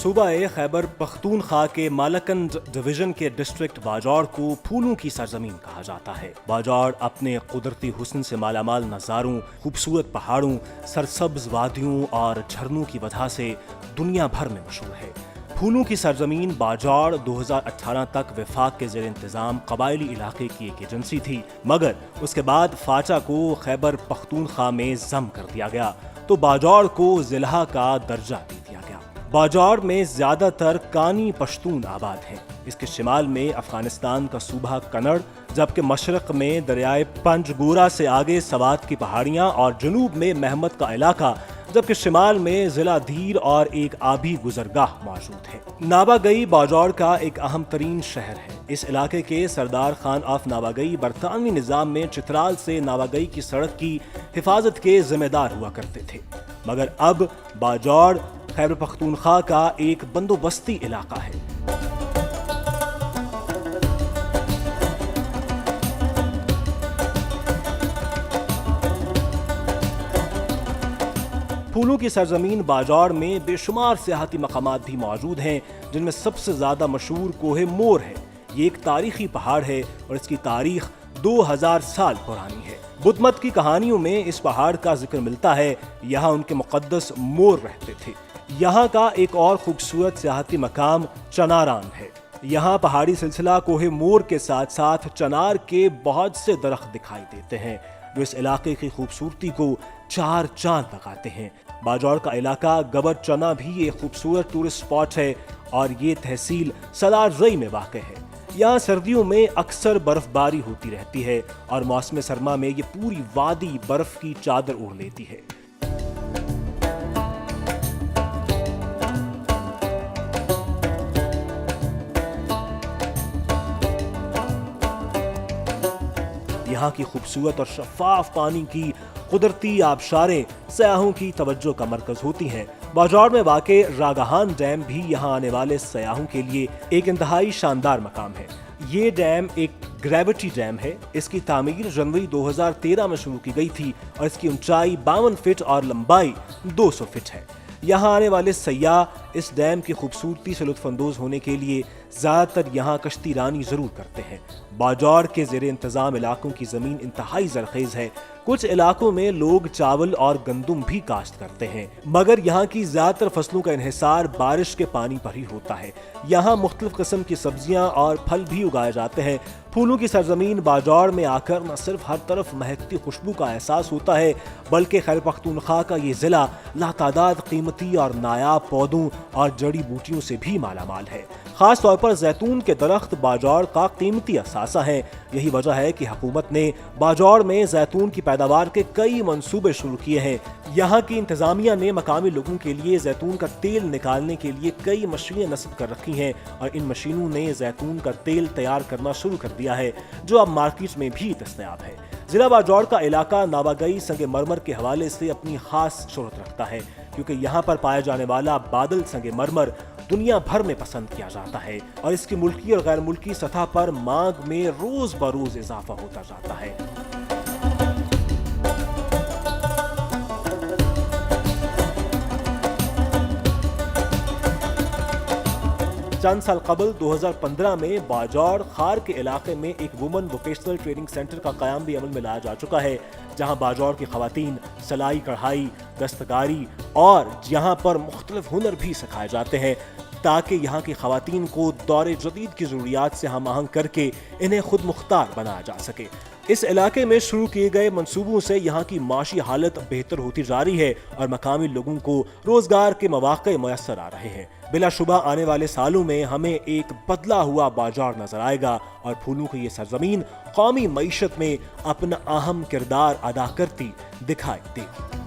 صوبہ خیبر پختونخوا کے مالکند ڈویژن کے ڈسٹرکٹ باجوڑ کو پھولوں کی سرزمین کہا جاتا ہے۔ باجوڑ اپنے قدرتی حسن سے مالا مال نظاروں، خوبصورت پہاڑوں، سرسبز وادیوں اور جھرنوں کی وجہ سے دنیا بھر میں مشہور ہے۔ پھولوں کی سرزمین باجوڑ 2018 تک وفاق کے زیر انتظام قبائلی علاقے کی ایک ایجنسی تھی، مگر اس کے بعد فاچا کو خیبر پختونخوا میں ضم کر دیا گیا تو باجوڑ کو ضلع کا درجہ دے دیا گیا۔ باجوڑ میں زیادہ تر کانی پشتون آباد ہیں۔ اس کے شمال میں افغانستان کا صوبہ کنڑ، جبکہ مشرق میں دریائے پنجگورا سے آگے سوات کی پہاڑیاں اور جنوب میں محمد کا علاقہ، جبکہ شمال میں ضلع دھیر اور ایک آبی گزرگاہ موجود ہے۔ ناباگئی باجوڑ کا ایک اہم ترین شہر ہے۔ اس علاقے کے سردار خان آف ناباگئی برطانوی نظام میں چترال سے ناباگئی کی سڑک کی حفاظت کے ذمہ دار ہوا کرتے تھے، مگر اب باجوڑ خیبر پختونخوا کا ایک بندوبستی علاقہ ہے۔ پھولوں کی سرزمین باجوڑ میں بے شمار سیاحتی مقامات بھی موجود ہیں، جن میں سب سے زیادہ مشہور کوہ مور ہے۔ یہ ایک تاریخی پہاڑ ہے اور اس کی تاریخ 2000 سال پرانی ہے۔ بدھ مت کی کہانیوں میں اس پہاڑ کا ذکر ملتا ہے۔ یہاں ان کے مقدس مور رہتے تھے۔ یہاں کا ایک اور خوبصورت سیاحتی مقام چناران ہے۔ یہاں پہاڑی سلسلہ کوہ مور کے ساتھ ساتھ چنار کے بہت سے درخت دکھائی دیتے ہیں، جو اس علاقے کی خوبصورتی کو چار چاند لگاتے ہیں۔ باجوڑ کا علاقہ گبر چنا بھی ایک خوبصورت ٹورسٹ اسپاٹ ہے اور یہ تحصیل سالار رئی میں واقع ہے۔ یہاں سردیوں میں اکثر برف باری ہوتی رہتی ہے اور موسم سرما میں یہ پوری وادی برف کی چادر اوڑھ لیتی ہے۔ یہاں کی خوبصورت اور شفاف پانی کی قدرتی آبشاریں سیاحوں کی توجہ کا مرکز ہوتی ہیں۔ باجوڑ میں واقع راگہان ڈیم بھی یہاں آنے والے سیاحوں کے لیے ایک انتہائی شاندار مقام ہے۔ یہ ڈیم ایک گریوٹی ڈیم ہے۔ اس کی تعمیر جنوری 2013 میں شروع کی گئی تھی اور اس کی اونچائی 52 فٹ اور لمبائی 200 فٹ ہے۔ یہاں آنے والے سیاح اس ڈیم کی خوبصورتی سے لطف اندوز ہونے کے لیے زیادہ تر یہاں کشتی رانی ضرور کرتے ہیں۔ باجوڑ کے زیر انتظام علاقوں کی زمین انتہائی زرخیز ہے۔ کچھ علاقوں میں لوگ چاول اور گندم بھی کاشت کرتے ہیں، مگر یہاں کی زیادہ تر فصلوں کا انحصار بارش کے پانی پر ہی ہوتا ہے۔ یہاں مختلف قسم کی سبزیاں اور پھل بھی اگائے جاتے ہیں۔ پھولوں کی سرزمین باجوڑ میں آ کر نہ صرف ہر طرف مہکتی خوشبو کا احساس ہوتا ہے، بلکہ خیبر پختونخوا کا یہ ضلع لاتعداد قیمتی اور نایاب پودوں اور جڑی بوٹیوں سے بھی مالا مال ہے۔ خاص طور پر زیتون کے درخت باجوڑ کا قیمتی اثاثہ ہیں۔ یہی وجہ ہے کہ حکومت نے باجوڑ میں زیتون کی پیداوار کے کئی منصوبے شروع کیے ہیں۔ یہاں کی انتظامیہ نے مقامی لوگوں کے لیے زیتون کا تیل نکالنے کے لیے کئی مشینیں نصب کر رکھی ہیں اور ان مشینوں نے زیتون کا تیل تیار کرنا شروع کر دیا ہے، جو اب مارکیٹ میں بھی دستیاب ہے۔ ضلع باجوڑ کا علاقہ ناباگئی سنگ مرمر کے حوالے سے اپنی خاص شہرت رکھتا ہے، کیونکہ یہاں پر پایا جانے والا بادل سنگ مرمر دنیا بھر میں پسند کیا جاتا ہے اور اس کی ملکی اور غیر ملکی سطح پر مانگ میں روز بروز اضافہ ہوتا جاتا ہے۔ چند سال قبل 2015 میں باجوڑ خار کے علاقے میں ایک وومن ووکیشنل ٹریننگ سینٹر کا قیام بھی عمل میں لایا جا چکا ہے، جہاں باجوڑ کی خواتین سلائی کڑھائی، دستکاری اور یہاں پر مختلف ہنر بھی سکھائے جاتے ہیں، تاکہ یہاں کی خواتین کو دور جدید کی ضروریات سے ہم آہنگ کر کے انہیں خود مختار بنایا جا سکے۔ اس علاقے میں شروع کیے گئے منصوبوں سے یہاں کی معاشی حالت بہتر ہوتی جا رہی ہے اور مقامی لوگوں کو روزگار کے مواقع میسر آ رہے ہیں۔ بلا شبہ آنے والے سالوں میں ہمیں ایک بدلا ہوا باجوڑ نظر آئے گا اور پھولوں کی یہ سرزمین قومی معیشت میں اپنا اہم کردار ادا کرتی دکھائی دے گی۔